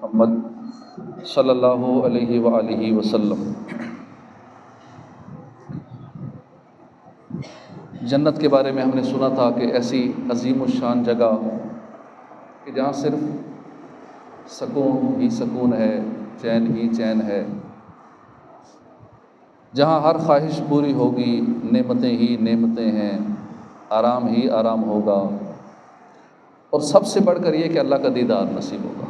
محمد صلی اللہ علیہ وآلہ وسلم۔ جنت کے بارے میں ہم نے سنا تھا کہ ایسی عظیم الشان جگہ کہ جہاں صرف سکون ہی سکون ہے، چین ہی چین ہے، جہاں ہر خواہش پوری ہوگی، نعمتیں ہی نعمتیں ہیں، آرام ہی آرام ہوگا، اور سب سے بڑھ کر یہ کہ اللہ کا دیدار نصیب ہوگا۔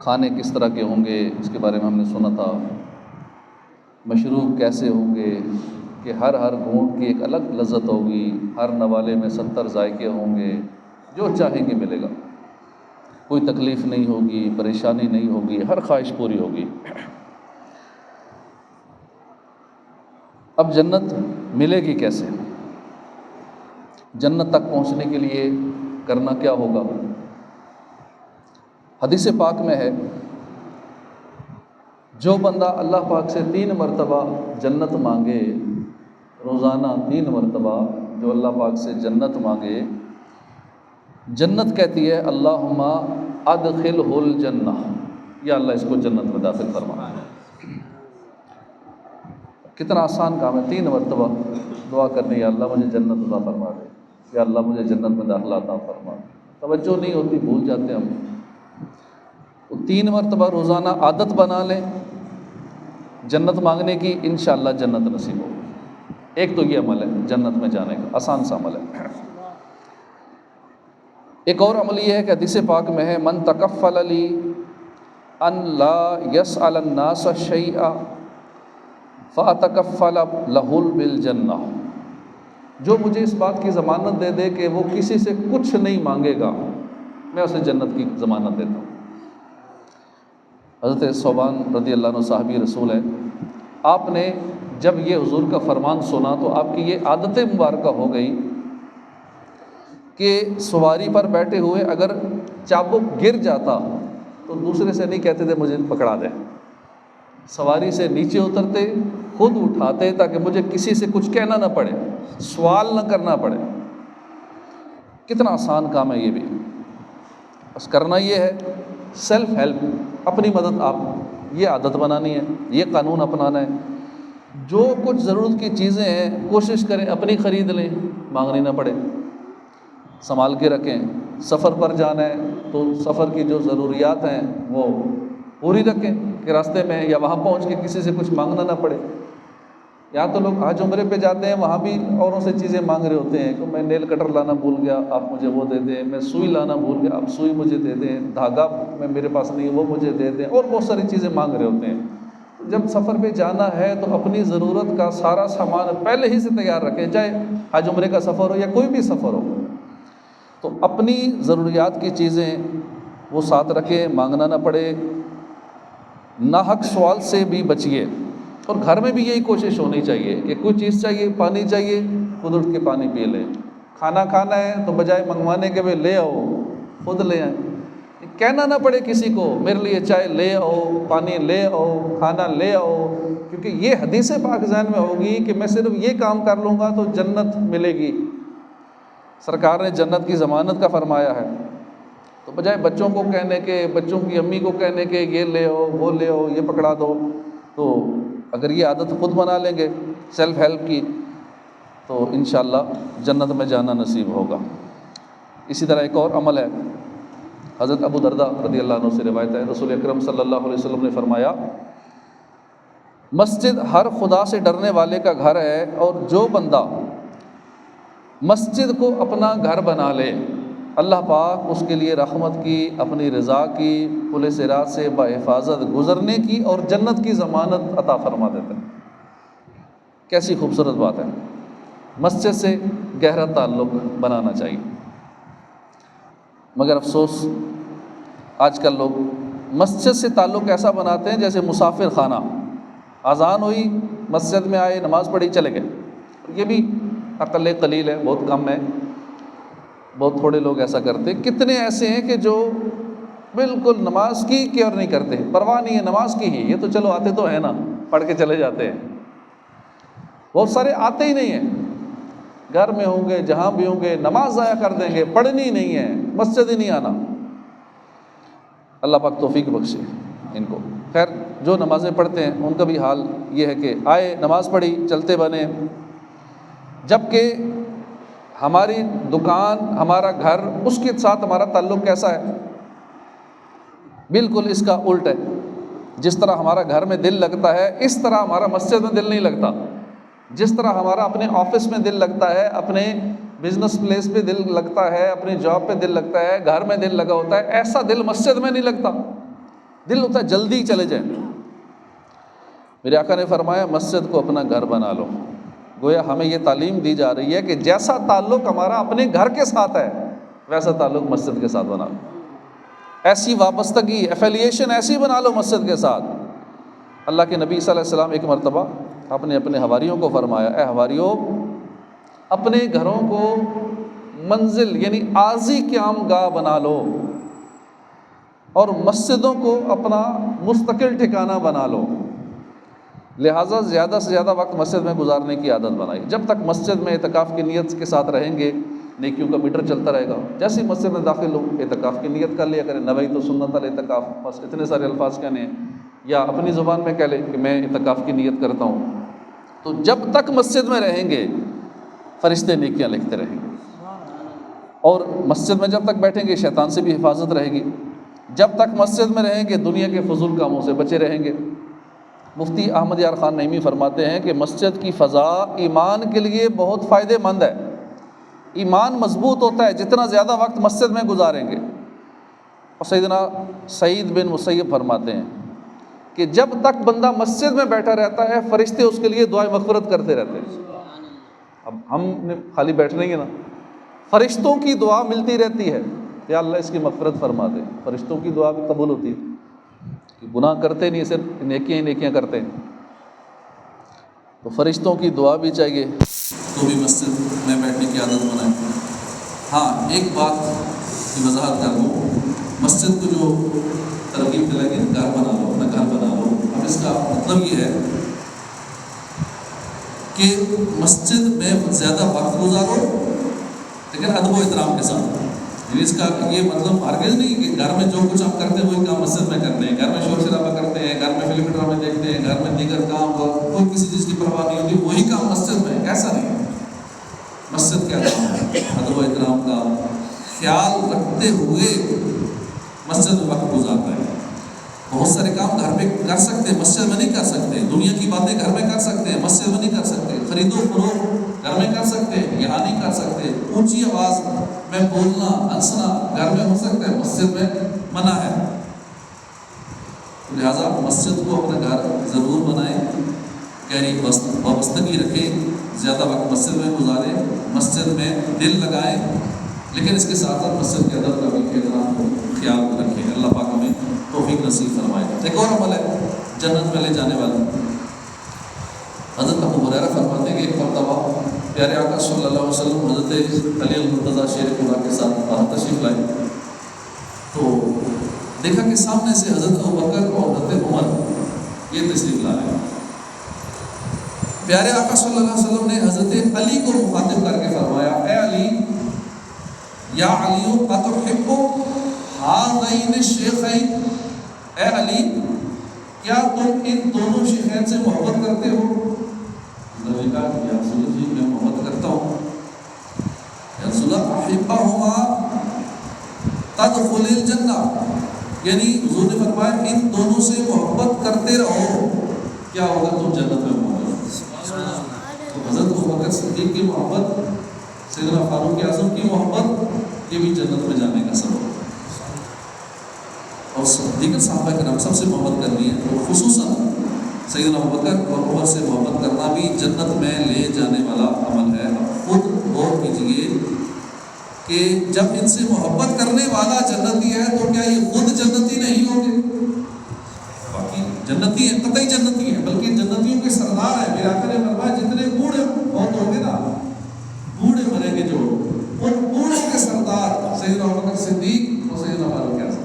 کھانے کس طرح کے ہوں گے اس کے بارے میں ہم نے سنا تھا، مشروب کیسے ہوں گے کہ ہر گھونٹ کی ایک الگ لذت ہوگی، ہر نوالے میں 70 ذائقے ہوں گے، جو چاہیں گے ملے گا، کوئی تکلیف نہیں ہوگی، پریشانی نہیں ہوگی، ہر خواہش پوری ہوگی۔ اب جنت ملے گی کیسے؟ جنت تک پہنچنے کے لیے کرنا کیا ہوگا؟ حدیث پاک میں ہے، جو بندہ اللہ پاک سے 3 مرتبہ جنت مانگے، روزانہ 3 مرتبہ جو اللہ پاک سے جنت مانگے، جنت کہتی ہے اللہم ادخلہ الجنہ، یا اللہ اس کو جنت میں داخل فرما۔ کتنا آسان کام ہے، 3 مرتبہ دعا کرنی، یا اللہ مجھے جنت عطا فرما دے، یا اللہ مجھے جنت میں داخلہ عطا فرما دے۔ توجہ نہیں ہوتی، بھول جاتے ہیں ہم۔ تو 3 مرتبہ روزانہ عادت بنا لیں جنت مانگنے کی، انشاءاللہ جنت نصیب ہوگی۔ ایک تو یہ عمل ہے جنت میں جانے کا، آسان سا عمل ہے۔ ایک اور عمل یہ ہے کہ حدیث پاک میں ہے، من تکفل لی ان لا یسأل الناس شیئا فاتکفل لہ بالجنہ، جو مجھے اس بات کی ضمانت دے دے کہ وہ کسی سے کچھ نہیں مانگے گا، میں اسے جنت کی ضمانت دیتا ہوں۔ حضرت ثوبان رضی اللہ عنہ صحابی رسول ہے، آپ نے جب یہ حضور کا فرمان سنا تو آپ کی یہ عادت مبارکہ ہو گئی کہ سواری پر بیٹھے ہوئے اگر چابک گر جاتا تو دوسرے سے نہیں کہتے تھے مجھے پکڑا دے، سواری سے نیچے اترتے، خود اٹھاتے تاکہ مجھے کسی سے کچھ کہنا نہ پڑے، سوال نہ کرنا پڑے۔ کتنا آسان کام ہے یہ بھی، بس کرنا یہ ہے سیلف ہیلپ، اپنی مدد آپ، یہ عادت بنانی ہے، یہ قانون اپنانا ہے۔ جو کچھ ضرورت کی چیزیں ہیں کوشش کریں اپنی خرید لیں، مانگنی نہ پڑے، سنبھال کے رکھیں۔ سفر پر جانا ہے تو سفر کی جو ضروریات ہیں وہ پوری رکھیں کہ راستے میں یا وہاں پہنچ کے کسی سے کچھ مانگنا نہ پڑے۔ یہاں تو لوگ حج عمرے پہ جاتے ہیں، وہاں بھی اوروں سے چیزیں مانگ رہے ہوتے ہیں کہ میں نیل کٹر لانا بھول گیا، آپ مجھے وہ دے دیں، میں سوئی لانا بھول گیا، آپ سوئی مجھے دے دیں، دھاگا میں میرے پاس نہیں ہے وہ مجھے دے دیں، اور بہت ساری چیزیں مانگ رہے ہوتے ہیں۔ جب سفر پہ جانا ہے تو اپنی ضرورت کا سارا سامان پہلے ہی سے تیار رکھیں، چاہے حج عمرے کا سفر ہو یا کوئی بھی سفر ہو، تو اپنی ضروریات کی چیزیں وہ ساتھ رکھیں، مانگنا نہ پڑے۔ ناحق سوال سے بھی بچیے، اور گھر میں بھی یہی کوشش ہونی چاہیے کہ کوئی چیز چاہیے، پانی چاہیے، خود اٹھ کے پانی پی لیں۔ کھانا کھانا ہے تو بجائے منگوانے کے بھی لے آؤ، خود لے آئیں، کہنا نہ پڑے کسی کو میرے لیے چائے لے آؤ، پانی لے آؤ، کھانا لے آؤ، کیونکہ یہ حدیث پاک ذہن میں ہوگی کہ میں صرف یہ کام کر لوں گا تو جنت ملے گی، سرکار نے جنت کی ضمانت کا فرمایا ہے۔ تو بجائے بچوں کو کہنے کے، بچوں کی امی کو کہنے کے یہ لے آؤ، وہ لے آؤ، یہ پکڑا دو، تو اگر یہ عادت خود بنا لیں گے سیلف ہیلپ کی تو انشاءاللہ جنت میں جانا نصیب ہوگا۔ اسی طرح ایک اور عمل ہے، حضرت ابو درداء رضی اللہ عنہ سے روایت ہے، رسول اکرم صلی اللہ علیہ وسلم نے فرمایا، مسجد ہر خدا سے ڈرنے والے کا گھر ہے، اور جو بندہ مسجد کو اپنا گھر بنا لے، اللہ پاک اس کے لیے رحمت کی، اپنی رضا کی، پل صراط سے بحفاظت گزرنے کی اور جنت کی ضمانت عطا فرما دیتے ہیں۔ کیسی خوبصورت بات ہے، مسجد سے گہرا تعلق بنانا چاہیے۔ مگر افسوس آج کل لوگ مسجد سے تعلق ایسا بناتے ہیں جیسے مسافر خانہ، اذان ہوئی مسجد میں آئے، نماز پڑھی، چلے گئے۔ یہ بھی اقل قلیل ہے، بہت کم ہے، بہت تھوڑے لوگ ایسا کرتے۔ کتنے ایسے ہیں کہ جو بالکل نماز کی کیئر نہیں کرتے، پرواہ نہیں ہے نماز کی ہی، یہ تو چلو آتے تو ہیں نا، پڑھ کے چلے جاتے ہیں۔ بہت سارے آتے ہی نہیں ہیں، گھر میں ہوں گے، جہاں بھی ہوں گے، نماز ضائع کر دیں گے، پڑھنی نہیں ہے، مسجد ہی نہیں آنا۔ اللہ پاک توفیق بخشے ان کو۔ خیر جو نمازیں پڑھتے ہیں ان کا بھی حال یہ ہے کہ آئے نماز پڑھی چلتے بنے، جبکہ ہماری دکان ہمارا گھر اس کے ساتھ ہمارا تعلق کیسا ہے؟ بالکل اس کا الٹ ہے۔ جس طرح ہمارا گھر میں دل لگتا ہے اس طرح ہمارا مسجد میں دل نہیں لگتا، جس طرح ہمارا اپنے آفس میں دل لگتا ہے، اپنے بزنس پلیس پہ دل لگتا ہے، اپنی جاب پہ دل لگتا ہے، گھر میں دل لگا ہوتا ہے، ایسا دل مسجد میں نہیں لگتا۔ دل ہوتا ہے جلدی چلے جائیں۔ میرے آقا نے فرمایا مسجد کو اپنا گھر بنا لو۔ گویا ہمیں یہ تعلیم دی جا رہی ہے کہ جیسا تعلق ہمارا اپنے گھر کے ساتھ ہے ویسا تعلق مسجد کے ساتھ بنا لو، ایسی وابستگی ایفیلیشن ایسی بنا لو مسجد کے ساتھ۔ اللہ کے نبی صلی اللہ علیہ وسلم ایک مرتبہ آپ نے اپنے حواریوں کو فرمایا، اے حواریوں اپنے گھروں کو منزل یعنی عارضی قیام گاہ بنا لو اور مسجدوں کو اپنا مستقل ٹھکانہ بنا لو۔ لہٰذا زیادہ سے زیادہ وقت مسجد میں گزارنے کی عادت بنائی۔ جب تک مسجد میں اعتکاف کی نیت کے ساتھ رہیں گے نیکیوں کا میٹر چلتا رہے گا۔ جیسے ہی مسجد میں داخل ہو اعتکاف کی نیت کر لیا کریں، نویت سنت الاعتکاف، بس اتنے سارے الفاظ کہنے ہیں، یا اپنی زبان میں کہہ لیں کہ میں اعتکاف کی نیت کرتا ہوں۔ تو جب تک مسجد میں رہیں گے فرشتے نیکیاں لکھتے رہیں گے، اور مسجد میں جب تک بیٹھیں گے شیطان سے بھی حفاظت رہے گی۔ جب تک مسجد میں رہیں گے دنیا کے فضول کاموں سے بچے رہیں گے۔ مفتی احمد یار خان نعیمی فرماتے ہیں کہ مسجد کی فضا ایمان کے لیے بہت فائدہ مند ہے۔ ایمان مضبوط ہوتا ہے جتنا زیادہ وقت مسجد میں گزاریں گے۔ اور سیدنا سعید بن مسیب فرماتے ہیں کہ جب تک بندہ مسجد میں بیٹھا رہتا ہے فرشتے اس کے لیے دعائیں مغفرت کرتے رہتے ہیں۔ اب ہم نے خالی بیٹھ نہیں ہے نا، فرشتوں کی دعا ملتی رہتی ہے، یا اللہ اس کی مغفرت فرما دے۔ فرشتوں کی دعا بھی قبول ہوتی ہے کہ گناہ کرتے نہیں، صرف نیکیاں ہی نیکیاں کرتے ہیں، تو فرشتوں کی دعا بھی چاہیے۔ تو بھی مسجد میں بیٹھنے کی عادت بنائیں۔ ہاں ایک بات کی وضاحت کر دوں، مسجد کو جو ترغیب دلائیں گے گھر بنا لو، اپنا گھر بنا لو، اب اس کا مطلب یہ ہے کہ مسجد میں زیادہ وقت گزارو لیکن ادب و احترام کے ساتھ۔ اس کا یہ مطلب ہرگز نہیں کہ گھر میں جو کچھ ہم کرتے ہیں وہی کام مسجد میں کرتے ہیں، گھر میں شور شرابہ کرتے ہیں، گھر میں فلم ڈرامے دیکھتے ہیں، گھر میں دیگر کام کوئی کسی چیز کی پرواہ نہیں ہوتی، وہی کام مسجد میں، ایسا نہیں۔ مسجد کیا کام ہے؟ ادب و احترام کا خیال رکھتے ہوئے مسجد میں وقت گزارتا ہے۔ بہت سارے کام گھر پہ کر سکتے ہیں مسجد میں نہیں کر سکتے، دنیا کی باتیں گھر میں کر سکتے ہیں مسجد میں نہیں کر سکتے، خرید و فروخت گھر میں کر سکتے ہیں یہاں نہیں کر سکتے، اونچی آواز میں بولنا ہنسنا گھر میں ہو سکتا ہے مسجد میں منع ہے۔ لہٰذا مسجد کو اپنا گھر ضرور بنائیں، گہری وابستگی رکھیں، زیادہ وقت مسجد میں گزاریں، مسجد میں دل لگائیں، لیکن اس کے ساتھ ساتھ مسجد کے ادب کا بھی احترام کو خیال رکھیں۔ اللہ پاک ہمیں توفیق نصیب فرمائے۔ ایک اور عمل ہے جنت میں لے جانے والا۔ حضرت ابو ہریرہ فرماتے ہیں کہ ایک مرتبہ پیارے آقا صلی اللہ علیہ وسلم حضرت علی المرتضیٰ شیر خدا کے ساتھ باہر تشریف لائے، تو دیکھا کہ سامنے سے حضرت ابوبکر اور حضرت عمر یہ تشریف لا رہے ہیں۔ پیارے آقا صلی اللہ علیہ وسلم نے حضرت علی کو مخاطب کر کے فرمایا، اے علی، یا علی اتحب ہذین الشیخین، اے علی کیا تم ان دونوں شیخین سے محبت کرتے ہو؟ حضرت نے کہا کہ یا رسول اللہ جی میں محبت کرتا ہوں۔ یا رسول اللہ احبہما تدخل الجنہ، یعنی حضور نے فرمایا ان دونوں سے محبت کرتے رہو، کیا ہوگا تم جنت میں پہنچو۔ تو حضرت ابوبکر صدیق کی محبت، سیدنا فاروق اعظم کی محبت، یہ بھی جنت میں جانے کا سبب ہے۔ اور دیگر صحابہ کرام سب سے محبت کرنی ہے، اور خصوصاً سیدنا ابوبکر اور عمر سے محبت کرنا بھی جنت میں لے جانے والا عمل ہے۔ اب خود غور کیجئے کہ جب ان سے محبت کرنے والا جنتی ہے تو کیا یہ خود جنتی نہیں ہوں گے؟ باقی جنتی ہیں، قطعی جنتی ہیں، بلکہ جنتیوں کے سردار ہیں۔ میرے آقا نے فرمایا جتنے بوڑھے بہت ہوں گے نا، بوڑھے مریں گے جو، ان بوڑھوں کے سردار سیدنا ابوبکر صدیق اور سیدنا فاروق اعظم،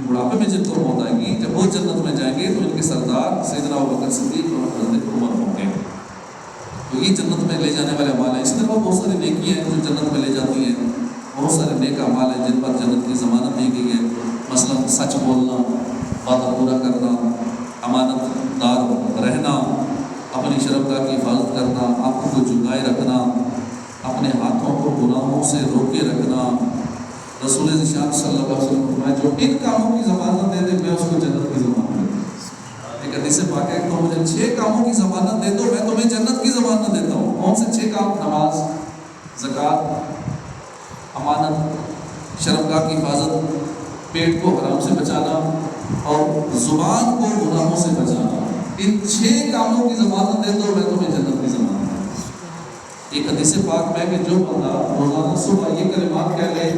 بڑھاپے میں جن کو موت آئے گی جب وہ جنت میں جائیں گے تو ان کے سردار سیدنا ابوبکر صدیق اور حضرت عمر ہوں گے۔ تو یہ جنت میں لے جانے والے اعمال ہیں۔ اسی طرح بہت ساری نیکیاں ہیں جو جنت میں لے جاتی ہیں، بہت سارے نیک اعمال ہیں جن پر جنت کی ضمانت دی گئی ہے، مثلا سچ بولنا، وعدہ پورا کرنا، امانت دار رہنا، اپنی شرمگاہ کی حفاظت کرنا، آنکھوں کو جھکائے رکھنا، اپنے ہاتھوں کو گناہوں سے روکے رکھنا۔ رسول ذیشان صلی اللہ علیہ وسلم فرمایا جو ان کاموں کی ضمانت دے دے میں اس کو جنت کی ضمانت دیتا ہوں۔ ایک حدیث پاک ہے کہ مجھے 6 کاموں کی ضمانت دے دو میں تمہیں جنت کی ضمانت دیتا ہوں۔ کون سے 6 کام؟ نماز، زکوٰۃ، امانت، شرمگاہ کی حفاظت، پیٹ کو حرام سے بچانا اور زبان کو گناہوں سے بچانا۔ ان 6 کاموں کی ضمانت دے دو میں تمہیں جنت کی ضمانت دیتا ہوں۔ ایک حدیث پاک میں کہ جو بندہ روزانہ صبح یہ کلمات کہہ لے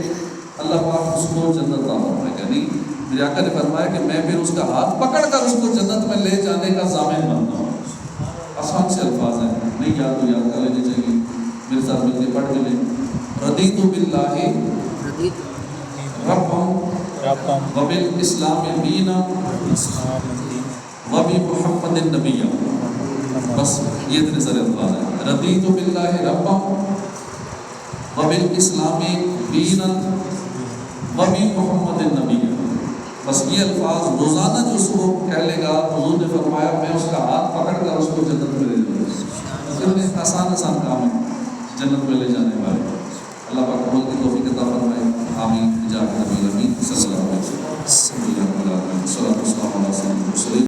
اللہ پاک اس کو جنت عطا فرمائے گا۔ نہیں، میرے آقا نے فرمایا کہ میں پھر اس کا ہاتھ پکڑ کر اس کو جنت میں لے جانے کا ضامن بنتا ہوں۔ آسان سے الفاظ ہیں، نہیں یاد تو یاد کر لینے چاہیے، میرے ساتھ مل کے پڑھ کے لیں۔ رضیت باللہ ربا وبالاسلام دینا وبمحمد نبیا۔ بس یہ اتنے سارے الفاظ ہیں۔ رضیت باللہ ربا وبالاسلام دینا وبمحمد نبیا۔ بس یہ الفاظ روزانہ جو صبح کہہ لے گا، حضور نے فرمایا میں اس کا ہاتھ پکڑ کر اس کو جنت میں لے جاؤں گا۔ اتنے آسان کام ہے جنت میں لے جانے والے۔ اللہ پاک عمل کی توفیق عطا فرمائے، آمین۔ جزاک اللہ خیر، صلی اللہ علیہ وسلم۔